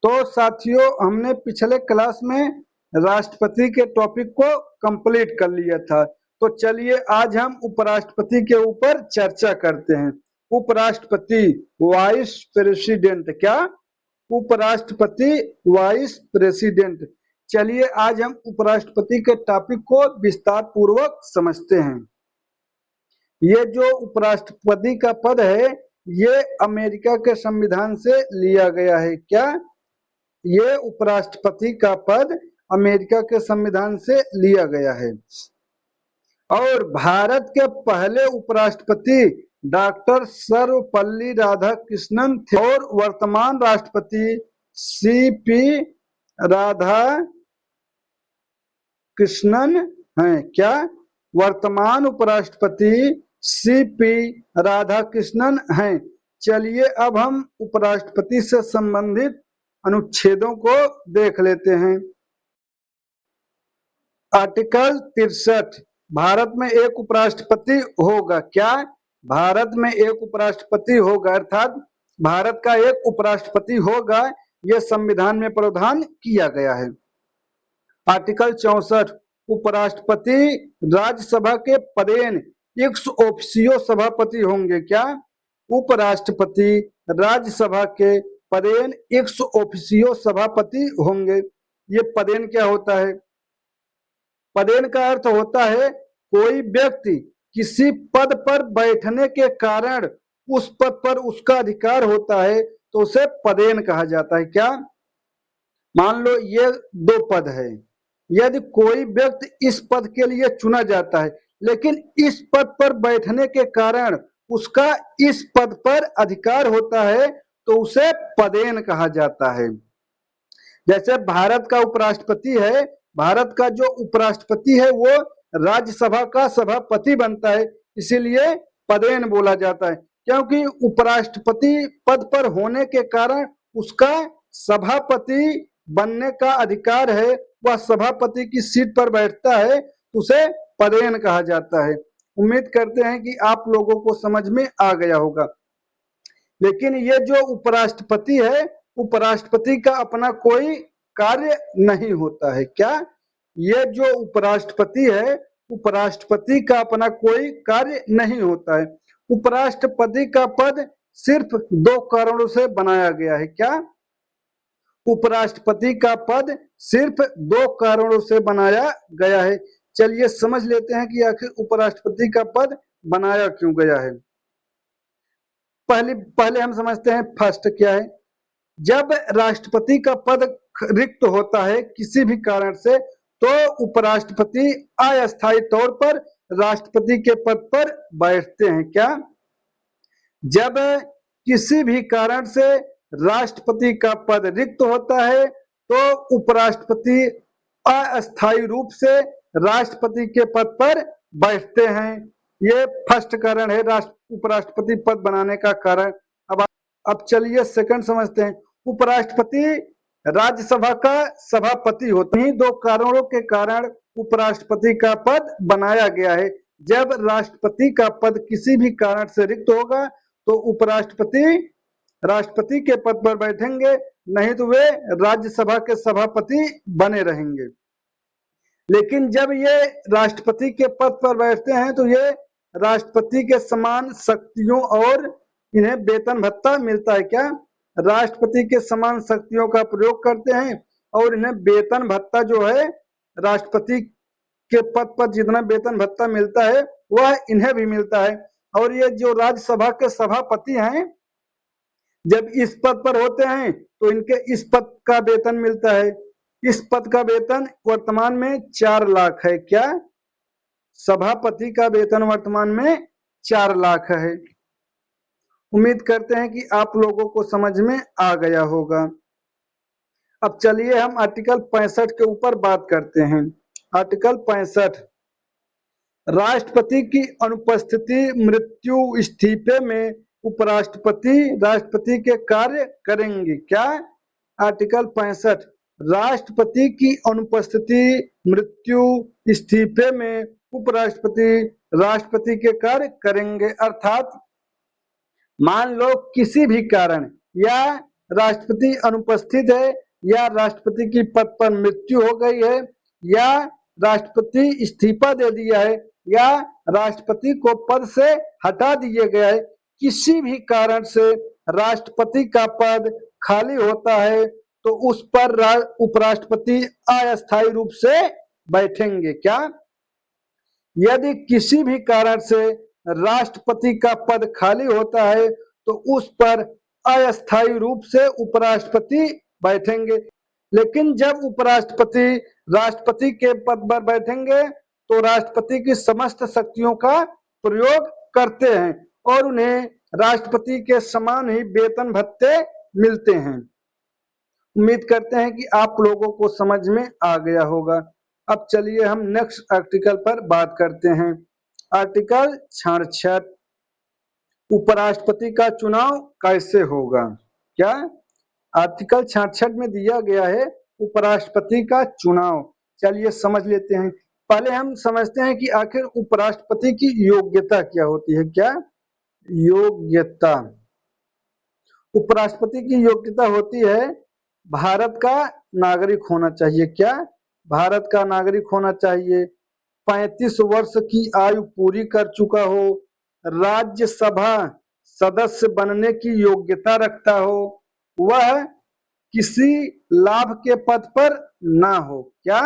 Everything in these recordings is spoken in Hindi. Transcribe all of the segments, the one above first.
तो साथियों, हमने पिछले क्लास में राष्ट्रपति के टॉपिक को कंप्लीट कर लिया था। तो चलिए आज हम उपराष्ट्रपति के ऊपर चर्चा करते हैं। उपराष्ट्रपति, वाइस प्रेसिडेंट, क्या उपराष्ट्रपति, वाइस प्रेसिडेंट। चलिए आज हम उपराष्ट्रपति के टॉपिक को विस्तार पूर्वक समझते हैं। ये जो उपराष्ट्रपति का पद है, ये अमेरिका के संविधान से लिया गया है। क्या ये उपराष्ट्रपति का पद अमेरिका के संविधान से लिया गया है। और भारत के पहले उपराष्ट्रपति डॉक्टर सर्वपल्ली राधाकृष्णन थे और वर्तमान राष्ट्रपति सीपी राधाकृष्णन हैं। क्या वर्तमान उपराष्ट्रपति सीपी राधाकृष्णन हैं। चलिए अब हम उपराष्ट्रपति से संबंधित अनुच्छेदों को देख लेते हैं। आर्टिकल 63, भारत में एक उपराष्ट्रपति होगा। क्या भारत में एक उपराष्ट्रपति होगा, अर्थात भारत का एक उपराष्ट्रपति होगा, यह संविधान में प्रावधान किया गया है। आर्टिकल 64, उपराष्ट्रपति राज्यसभा के पदेन एक्स ऑफिसियो सभापति होंगे। क्या उपराष्ट्रपति राज्यसभा के पदेन एक्स ऑफिसियो सभापति होंगे। ये पदेन क्या होता है? पदेन का अर्थ होता है कोई व्यक्ति किसी पद पर बैठने के कारण उस पद पर उसका अधिकार होता है तो उसे पदेन कहा जाता है। क्या मान लो ये दो पद है, यदि कोई व्यक्ति इस पद के लिए चुना जाता है लेकिन इस पद पर बैठने के कारण उसका इस पद पर अधिकार होता है तो उसे पदेन कहा जाता है। जैसे भारत का उपराष्ट्रपति है, भारत का जो उपराष्ट्रपति है वो राज्यसभा का सभापति बनता है, इसीलिए पदेन बोला जाता है, क्योंकि उपराष्ट्रपति पद पर होने के कारण उसका सभापति बनने का अधिकार है, वह सभापति की सीट पर बैठता है, उसे पदेन कहा जाता है। उम्मीद करते हैं कि आप लोगों को समझ में आ गया होगा। लेकिन ये जो उपराष्ट्रपति है, उपराष्ट्रपति का अपना कोई कार्य नहीं होता है। क्या ये जो उपराष्ट्रपति है, उपराष्ट्रपति का अपना कोई कार्य नहीं होता है। उपराष्ट्रपति का पद सिर्फ दो कारणों से बनाया गया है। क्या उपराष्ट्रपति का पद सिर्फ दो कारणों से बनाया गया है। चलिए समझ लेते हैं कि आखिर उपराष्ट्रपति का पद बनाया क्यों गया है। पहले हम समझते हैं फर्स्ट क्या है। जब राष्ट्रपति का पद रिक्त होता है किसी भी कारण से तो उपराष्ट्रपति अस्थायी तौर पर राष्ट्रपति के पद पर बैठते हैं। क्या जब किसी भी कारण से राष्ट्रपति का पद रिक्त होता है तो उपराष्ट्रपति अस्थायी रूप से राष्ट्रपति के पद पर बैठते हैं। ये फर्स्ट कारण है उपराष्ट्रपति पद बनाने का कारण। अब चलिए सेकंड समझते हैं। उपराष्ट्रपति राज्यसभा का सभापति होते हैं। दो कारणों के कारण उपराष्ट्रपति का पद बनाया गया है। जब राष्ट्रपति का पद किसी भी कारण से रिक्त होगा तो उपराष्ट्रपति राष्ट्रपति के पद पर बैठेंगे, नहीं तो वे राज्यसभा के सभापति बने रहेंगे। लेकिन जब ये राष्ट्रपति के पद पर बैठते हैं तो ये राष्ट्रपति के समान शक्तियों और इन्हें वेतन भत्ता मिलता है। क्या राष्ट्रपति के समान शक्तियों का प्रयोग करते हैं और इन्हें वेतन भत्ता जो है राष्ट्रपति के पद पर जितना वेतन भत्ता मिलता है वह इन्हें भी मिलता है। और ये जो राज्यसभा के सभापति हैं जब इस पद पर होते हैं तो इनके इस पद का वेतन मिलता है। इस पद का वेतन वर्तमान में 4 लाख है। क्या सभापति का वेतन वर्तमान में 4 लाख है। उम्मीद करते हैं कि आप लोगों को समझ में आ गया होगा। अब चलिए हम आर्टिकल 65 के ऊपर बात करते हैं। आर्टिकल 65, राष्ट्रपति की अनुपस्थिति, मृत्यु, इस्तीफे में उपराष्ट्रपति राष्ट्रपति के कार्य करेंगे। क्या आर्टिकल 65, राष्ट्रपति की अनुपस्थिति, मृत्यु, इस्तीफे में उपराष्ट्रपति राष्ट्रपति के कार्य करेंगे। अर्थात मान लो किसी भी कारण या राष्ट्रपति अनुपस्थित है, या राष्ट्रपति की पद पर मृत्यु हो गई है, या राष्ट्रपति इस्तीफा दे दिया है, या राष्ट्रपति को पद से हटा दिया गया है, किसी भी कारण से राष्ट्रपति का पद खाली होता है तो उस पर उपराष्ट्रपति अस्थायी रूप से बैठेंगे। क्या? यदि किसी भी कारण से राष्ट्रपति का पद खाली होता है तो उस पर अस्थायी रूप से उपराष्ट्रपति बैठेंगे। लेकिन जब उपराष्ट्रपति राष्ट्रपति के पद पर बैठेंगे तो राष्ट्रपति की समस्त शक्तियों का प्रयोग करते हैं और उन्हें राष्ट्रपति के समान ही वेतन भत्ते मिलते हैं। उम्मीद करते हैं कि आप लोगों को समझ में आ गया होगा। अब चलिए हम नेक्स्ट आर्टिकल पर बात करते हैं। आर्टिकल 66, उपराष्ट्रपति का चुनाव कैसे होगा? क्या? आर्टिकल 66 में दिया गया है उपराष्ट्रपति का चुनाव। चलिए समझ लेते हैं। पहले हम समझते हैं कि आखिर उपराष्ट्रपति की योग्यता क्या होती है। क्या? योग्यता। उपराष्ट्रपति की योग्यता होती है भारत का नागरिक होना चाहिए। क्या? भारत का नागरिक होना चाहिए, 35 वर्ष की आयु पूरी कर चुका हो, राज्यसभा सदस्य बनने की योग्यता रखता हो, वह किसी लाभ के पद पर ना हो। क्या?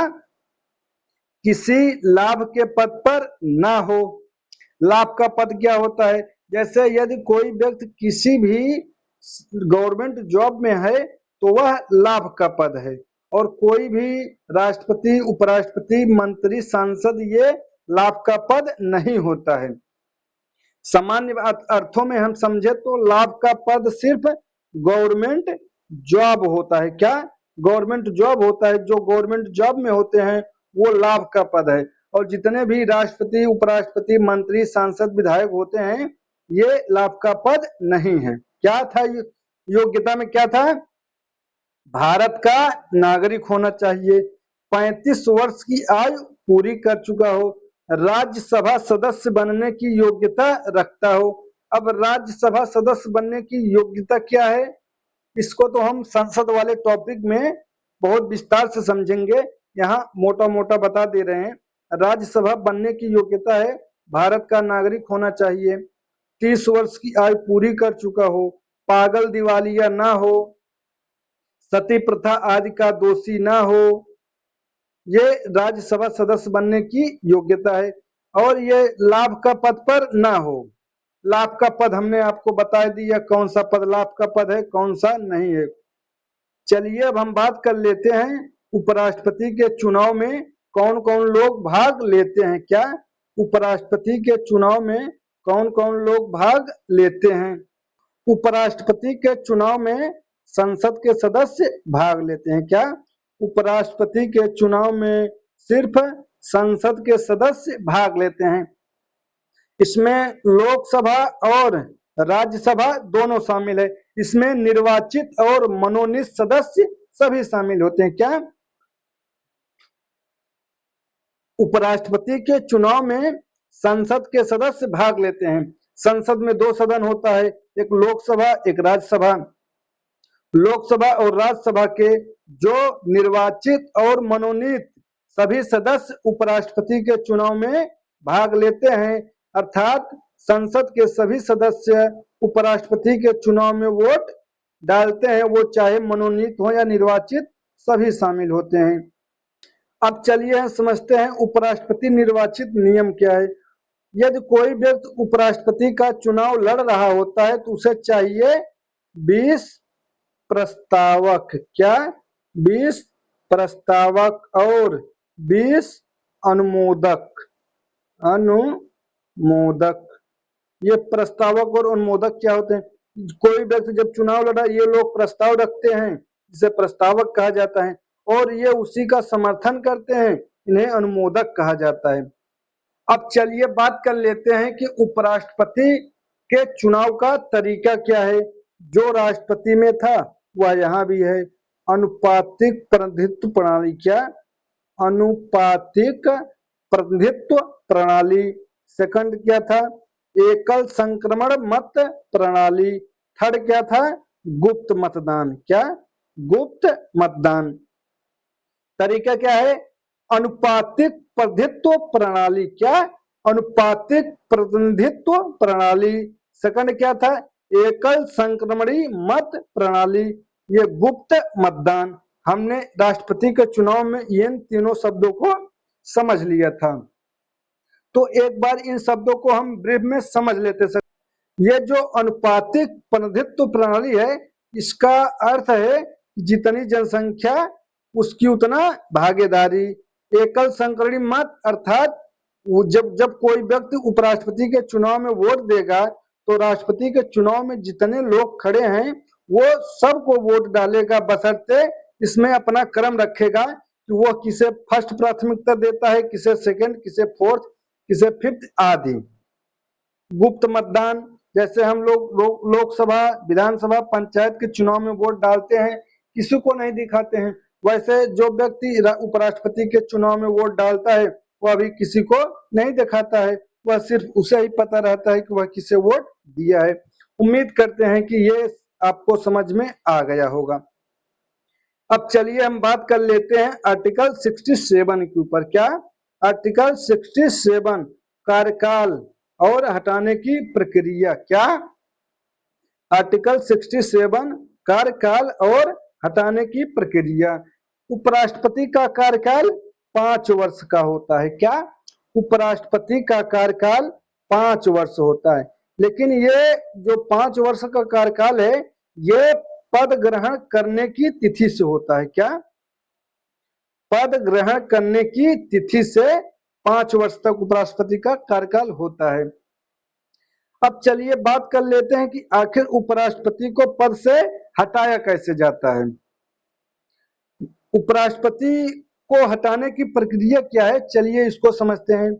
किसी लाभ के पद पर ना हो। लाभ का पद क्या होता है? जैसे यदि कोई व्यक्ति किसी भी गवर्नमेंट जॉब में है तो वह लाभ का पद है, और कोई भी राष्ट्रपति, उपराष्ट्रपति, मंत्री, सांसद ये लाभ का पद नहीं होता है। सामान्य अर्थों में हम समझे तो लाभ का पद सिर्फ गवर्नमेंट जॉब होता है। क्या? गवर्नमेंट जॉब होता है। जो गवर्नमेंट जॉब में होते हैं वो लाभ का पद है, और जितने भी राष्ट्रपति, उपराष्ट्रपति, मंत्री, सांसद, विधायक होते हैं ये लाभ का पद नहीं है। क्या था योग्यता में? क्या था? भारत का नागरिक होना चाहिए, 35 वर्ष की आयु पूरी कर चुका हो, राज्यसभा सदस्य बनने की योग्यता रखता हो। अब राज्यसभा सदस्य बनने की योग्यता क्या है, इसको तो हम संसद वाले टॉपिक में बहुत विस्तार से समझेंगे, यहाँ मोटा मोटा बता दे रहे हैं। राज्यसभा बनने की योग्यता है भारत का नागरिक होना चाहिए, 30 वर्ष की आयु पूरी कर चुका हो, पागल दिवालिया ना हो, सती प्रथा आदि का दोषी ना हो, ये राज्यसभा सदस्य बनने की योग्यता है। और ये लाभ का पद पर ना हो। लाभ का पद हमने आपको बता दिया कौन सा पद लाभ का पद है, कौन सा नहीं है। चलिए अब हम बात कर लेते हैं उपराष्ट्रपति के चुनाव में कौन कौन लोग भाग लेते हैं। क्या? उपराष्ट्रपति के चुनाव में कौन कौन लोग भाग लेते हैं? उपराष्ट्रपति के चुनाव में संसद के सदस्य भाग लेते हैं। क्या? उपराष्ट्रपति के चुनाव में सिर्फ संसद के सदस्य भाग लेते हैं। इसमें लोकसभा और राज्यसभा दोनों शामिल है। इसमें निर्वाचित और मनोनीत सदस्य सभी शामिल होते हैं। क्या? उपराष्ट्रपति के चुनाव में संसद के सदस्य भाग लेते हैं। संसद में 2 सदन होता है, एक लोकसभा, एक राज्यसभा। लोकसभा और राज्यसभा के जो निर्वाचित और मनोनीत सभी सदस्य उपराष्ट्रपति के चुनाव में भाग लेते हैं, अर्थात संसद के सभी सदस्य उपराष्ट्रपति के चुनाव में वोट डालते हैं, वो चाहे मनोनीत हो या निर्वाचित, सभी शामिल होते हैं। अब चलिए समझते हैं उपराष्ट्रपति निर्वाचित नियम क्या है। यदि कोई व्यक्ति उपराष्ट्रपति का चुनाव लड़ रहा होता है तो उसे चाहिए 20 प्रस्तावक। क्या? 20 प्रस्तावक और 20 अनुमोदक। अनुमोदक, ये प्रस्तावक और अनुमोदक क्या होते हैं? कोई व्यक्ति जब चुनाव लड़ा, ये लोग प्रस्ताव रखते हैं जिसे प्रस्तावक कहा जाता है, और ये उसी का समर्थन करते हैं, इन्हें अनुमोदक कहा जाता है। अब चलिए बात कर लेते हैं कि उपराष्ट्रपति के चुनाव का तरीका क्या है। जो राष्ट्रपति में था वह यहाँ भी है, अनुपातिक प्रतिनिधित्व प्रणाली। क्या? अनुपातिक प्रतिनिधित्व प्रणाली। सेकंड क्या था? एकल संक्रमण मत प्रणाली। थर्ड क्या था? गुप्त मतदान। क्या? गुप्त मतदान। तरीका क्या है? अनुपातिक प्रतिनिधित्व प्रणाली। क्या? अनुपातिक प्रतिनिधित्व प्रणाली। सेकंड क्या था? एकल संक्रमणी मत प्रणाली। ये गुप्त मतदान। हमने राष्ट्रपति के चुनाव में इन तीनों शब्दों को समझ लिया था। तो एक बार इन शब्दों को हम ब्रीफ में समझ लेते हैं। ये जो अनुपातिक प्रतिनिधित्व प्रणाली है, इसका अर्थ है जितनी जनसंख्या उसकी उतना भागीदारी। एकल संक्रमणी मत अर्थात जब कोई व्यक्ति उपराष्ट्रपति के चुनाव में वोट देगा तो राष्ट्रपति के चुनाव में जितने लोग खड़े हैं वो सबको वोट डालेगा, बशर्ते इसमें अपना क्रम रखेगा कि वो किसे फर्स्ट प्राथमिकता देता है, किसे सेकंड, किसे फोर्थ, किसे फिफ्थ आदि। गुप्त मतदान, जैसे हम लोग लोकसभा, विधानसभा, पंचायत के चुनाव में वोट डालते हैं, किसी को नहीं दिखाते हैं, वैसे जो व्यक्ति उपराष्ट्रपति के चुनाव में वोट डालता है वह अभी किसी को नहीं दिखाता है, वह सिर्फ उसे ही पता रहता है कि वह किसे वोट दिया है। उम्मीद करते हैं कि ये आपको समझ में आ गया होगा। अब चलिए हम बात कर लेते हैं आर्टिकल 67 के ऊपर। क्या? आर्टिकल 67 कार्यकाल और हटाने की प्रक्रिया। क्या? आर्टिकल 67 कार्यकाल और हटाने की प्रक्रिया। उपराष्ट्रपति का कार्यकाल 5 वर्ष का होता है। क्या? उपराष्ट्रपति का कार्यकाल 5 वर्ष होता है, लेकिन ये जो 5 वर्ष का कार्यकाल है ये पद ग्रहण करने की तिथि से होता है। क्या? पद ग्रहण करने की तिथि से 5 वर्ष तक उपराष्ट्रपति का कार्यकाल होता है। अब चलिए बात कर लेते हैं कि आखिर उपराष्ट्रपति को पद से हटाया कैसे जाता है। उपराष्ट्रपति को हटाने की प्रक्रिया क्या है, चलिए इसको समझते हैं।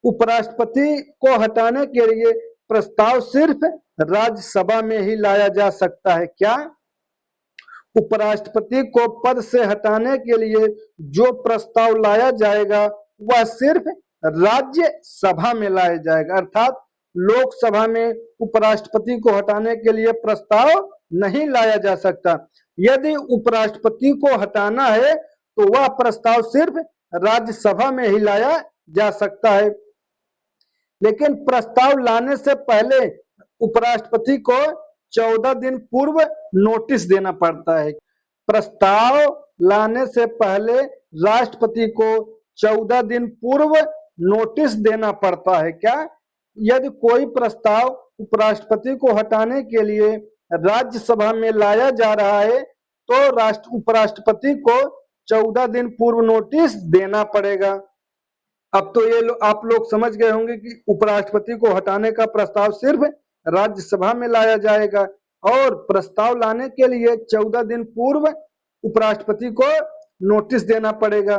उपराष्ट्रपति को हटाने के लिए प्रस्ताव सिर्फ राज्यसभा में ही लाया जा सकता है। क्या? उपराष्ट्रपति को पद से हटाने के लिए जो प्रस्ताव लाया जाएगा वह सिर्फ राज्यसभा में लाया जाएगा, अर्थात लोकसभा में उपराष्ट्रपति को हटाने के लिए प्रस्ताव नहीं लाया जा सकता। यदि उपराष्ट्रपति को हटाना है तो वह प्रस्ताव सिर्फ राज्यसभा में ही लाया जा सकता है। लेकिन प्रस्ताव लाने से पहले उपराष्ट्रपति को 14 दिन पूर्व नोटिस देना पड़ता है। प्रस्ताव लाने से पहले राष्ट्रपति को 14 दिन पूर्व नोटिस देना पड़ता है। क्या? यदि कोई प्रस्ताव उपराष्ट्रपति को हटाने के लिए राज्यसभा में लाया जा रहा है तो उपराष्ट्रपति को 14 दिन पूर्व नोटिस देना पड़ेगा। अब तो ये आप लोग समझ गए होंगे कि उपराष्ट्रपति को हटाने का प्रस्ताव सिर्फ राज्यसभा में लाया जाएगा और प्रस्ताव लाने के लिए 14 दिन पूर्व उपराष्ट्रपति को नोटिस देना पड़ेगा।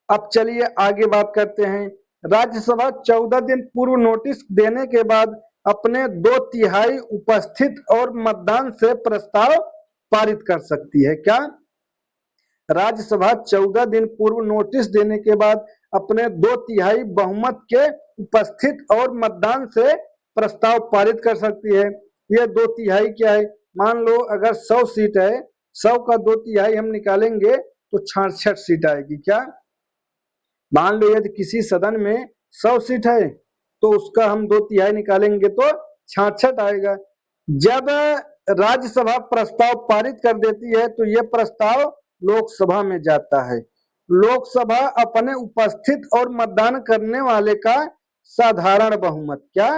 अब चलिए आगे बात करते हैं। राज्यसभा 14 दिन पूर्व नोटिस देने के बाद अपने 2/3 उपस्थित और मतदान से प्रस्ताव पारित कर सकती है। क्या? राज्यसभा 14 दिन पूर्व नोटिस देने के बाद अपने 2/3 बहुमत के उपस्थित और मतदान से प्रस्ताव पारित कर सकती है। ये 2/3 क्या है? मान लो अगर 100 सीट है, 100 का 2/3 हम निकालेंगे तो 66 सीट आएगी। क्या? मान लो यदि किसी सदन में 100 सीट है तो उसका हम 2/3 निकालेंगे तो 66 आएगा। जब राज्यसभा प्रस्ताव पारित कर देती है तो यह प्रस्ताव लोकसभा में जाता है। लोकसभा अपने उपस्थित और मतदान करने वाले का साधारण बहुमत, क्या?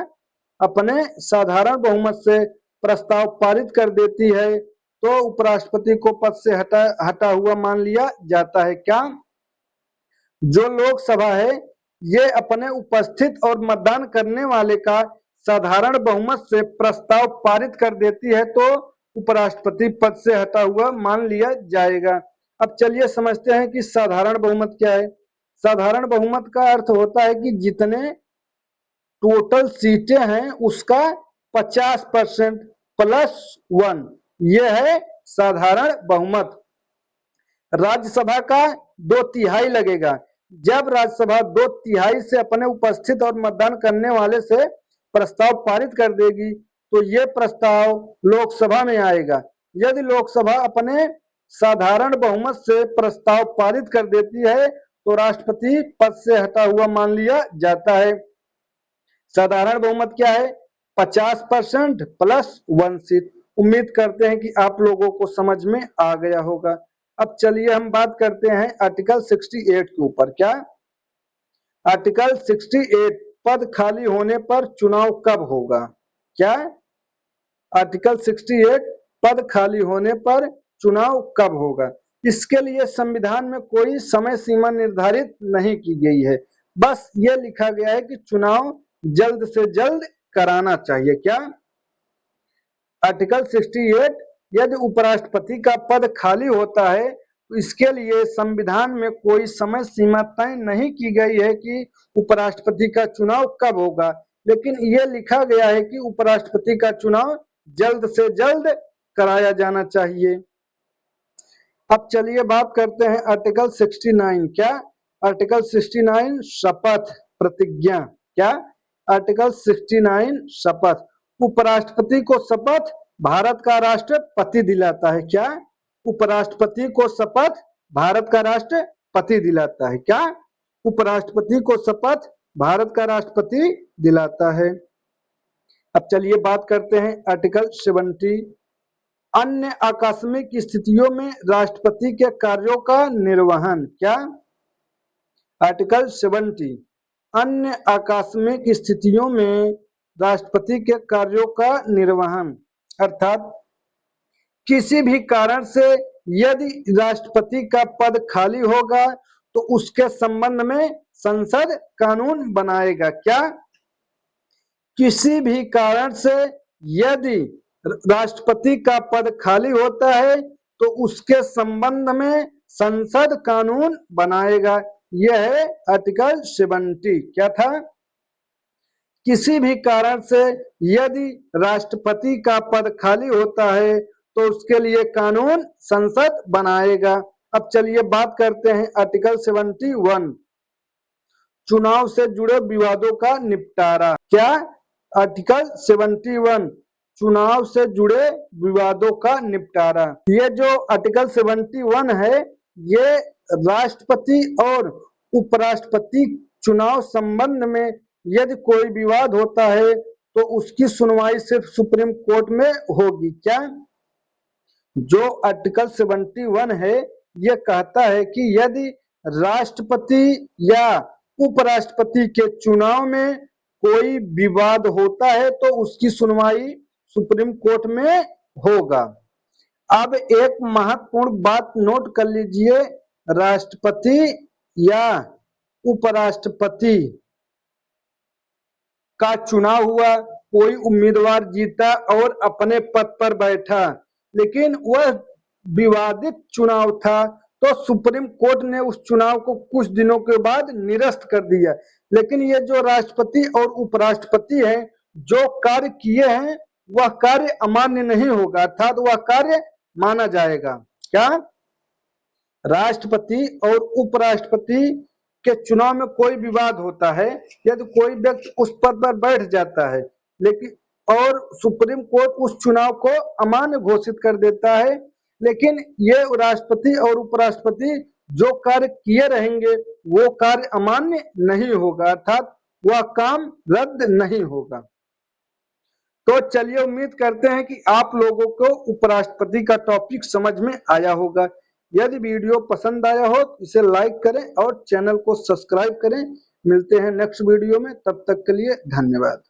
अपने साधारण बहुमत से प्रस्ताव पारित कर देती है तो उपराष्ट्रपति को पद से हटा हुआ मान लिया जाता है। क्या? जो लोकसभा है ये अपने उपस्थित और मतदान करने वाले का साधारण बहुमत से प्रस्ताव पारित कर देती है तो उपराष्ट्रपति पद से हटा हुआ मान लिया जाएगा। अब चलिए समझते हैं कि साधारण बहुमत क्या है। साधारण बहुमत का अर्थ होता है कि जितने टोटल सीटें हैं उसका 50% +1, यह है साधारण बहुमत। राज्यसभा का 2/3 लगेगा। जब राज्यसभा 2/3 से अपने उपस्थित और मतदान करने वाले से प्रस्ताव पारित कर देगी तो ये प्रस्ताव लोकसभा में आएगा। यदि लोकसभा अपने साधारण बहुमत से प्रस्ताव पारित कर देती है तो राष्ट्रपति पद से हटा हुआ मान लिया जाता है। साधारण बहुमत क्या है? 50% प्लस 1 सीट। उम्मीद करते हैं कि आप लोगों को समझ में आ गया होगा। अब चलिए हम बात करते हैं आर्टिकल 68 के ऊपर। क्या आर्टिकल 68, पद खाली होने पर चुनाव कब होगा? क्या आर्टिकल 68, पद खाली होने पर चुनाव कब होगा? इसके लिए संविधान में कोई समय सीमा निर्धारित नहीं की गई है। बस ये लिखा गया है कि चुनाव जल्द से जल्द कराना चाहिए। क्या आर्टिकल 68, यदि उपराष्ट्रपति का पद खाली होता है तो इसके लिए संविधान में कोई समय सीमा तय नहीं की गई है कि उपराष्ट्रपति का चुनाव कब होगा, लेकिन यह लिखा गया है कि उपराष्ट्रपति का चुनाव जल्द से जल्द कराया जाना चाहिए। अब चलिए बात करते हैं आर्टिकल 69। क्या आर्टिकल 69, शपथ प्रतिज्ञा। क्या आर्टिकल 69, शपथ। उपराष्ट्रपति को शपथ भारत का राष्ट्रपति दिलाता है। क्या उपराष्ट्रपति को शपथ भारत का राष्ट्रपति दिलाता है। क्या उपराष्ट्रपति को शपथ भारत का राष्ट्रपति दिलाता है। अब चलिए बात करते हैं आर्टिकल 70, अन्य आकस्मिक स्थितियों में राष्ट्रपति के कार्यों का निर्वहन। क्या आर्टिकल 70, अन्य आकस्मिक स्थितियों में राष्ट्रपति के कार्यों का निर्वहन, अर्थात किसी भी कारण से यदि राष्ट्रपति का पद खाली होगा तो उसके संबंध में संसद कानून बनाएगा। क्या किसी भी कारण से यदि राष्ट्रपति का पद खाली होता है तो उसके संबंध में संसद कानून बनाएगा। यह है आर्टिकल 70। क्या था? किसी भी कारण से यदि राष्ट्रपति का पद खाली होता है तो उसके लिए कानून संसद बनाएगा। अब चलिए बात करते हैं आर्टिकल 71, चुनाव से जुड़े विवादों का निपटारा। क्या आर्टिकल 71, चुनाव से जुड़े विवादों का निपटारा। ये जो आर्टिकल 71 है ये राष्ट्रपति और उपराष्ट्रपति चुनाव संबंध में यदि कोई विवाद होता है तो उसकी सुनवाई सिर्फ सुप्रीम कोर्ट में होगी। क्या जो आर्टिकल 71 है ये कहता है कि यदि राष्ट्रपति या उपराष्ट्रपति के चुनाव में कोई विवाद होता है तो उसकी सुनवाई सुप्रीम कोर्ट में होगा। अब एक महत्वपूर्ण बात नोट कर लीजिए, राष्ट्रपति या उपराष्ट्रपति का चुनाव हुआ, कोई उम्मीदवार जीता और अपने पद पर बैठा, लेकिन वह विवादित चुनाव था तो सुप्रीम कोर्ट ने उस चुनाव को कुछ दिनों के बाद निरस्त कर दिया। लेकिन ये जो राष्ट्रपति और उपराष्ट्रपति हैं जो कार्य किए हैं वह कार्य अमान्य नहीं होगा, अर्थात वह कार्य माना जाएगा। क्या राष्ट्रपति और उपराष्ट्रपति के चुनाव में कोई विवाद होता है, यदि कोई व्यक्ति उस पद पर बैठ जाता है लेकिन और सुप्रीम कोर्ट उस चुनाव को अमान्य घोषित कर देता है, लेकिन ये राष्ट्रपति और उपराष्ट्रपति जो कार्य किए रहेंगे वो कार्य अमान्य नहीं होगा, अर्थात वह काम रद्द नहीं होगा। तो चलिए उम्मीद करते हैं कि आप लोगों को उपराष्ट्रपति का टॉपिक समझ में आया होगा। यदि वीडियो पसंद आया हो तो इसे लाइक करें और चैनल को सब्सक्राइब करें। मिलते हैं नेक्स्ट वीडियो में, तब तक के लिए धन्यवाद।